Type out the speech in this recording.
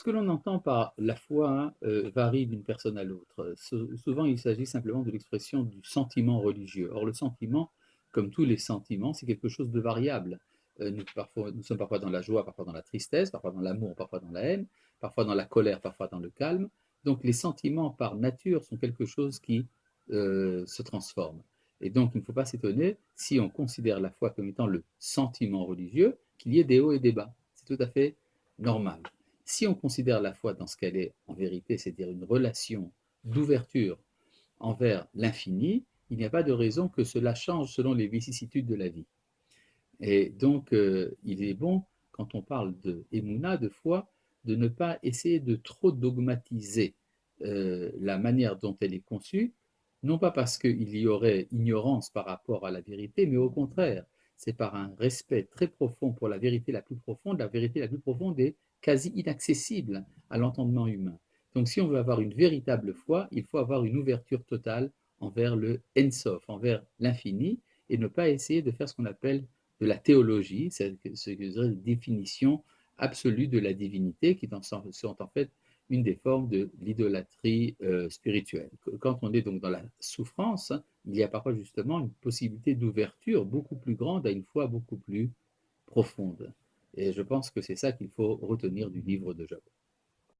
que l'on entend par la foi varie d'une personne à l'autre. Souvent, il s'agit simplement de l'expression du sentiment religieux. Or, le sentiment, comme tous les sentiments, c'est quelque chose de variable. Nous sommes parfois dans la joie, parfois dans la tristesse, parfois dans l'amour, parfois dans la haine, parfois dans la colère, parfois dans le calme. Donc, les sentiments, par nature, sont quelque chose qui se transforme. Et donc, il ne faut pas s'étonner, si on considère la foi comme étant le sentiment religieux, qu'il y ait des hauts et des bas. C'est tout à fait normal. Si on considère la foi dans ce qu'elle est en vérité, c'est-à-dire une relation d'ouverture envers l'infini, il n'y a pas de raison que cela change selon les vicissitudes de la vie. Et donc, il est bon, quand on parle de émouna, de foi, de ne pas essayer de trop dogmatiser la manière dont elle est conçue, non pas parce qu'il y aurait ignorance par rapport à la vérité, mais au contraire, c'est par un respect très profond pour la vérité la plus profonde. La vérité la plus profonde est quasi inaccessible à l'entendement humain. Donc, si on veut avoir une véritable foi, il faut avoir une ouverture totale envers le Ensof, envers l'infini, et ne pas essayer de faire ce qu'on appelle de la théologie, c'est une définition absolue de la divinité, qui sont en fait une des formes de l'idolâtrie spirituelle. Quand on est donc dans la souffrance, il y a parfois justement une possibilité d'ouverture beaucoup plus grande à une foi beaucoup plus profonde. Et je pense que c'est ça qu'il faut retenir du livre de Job.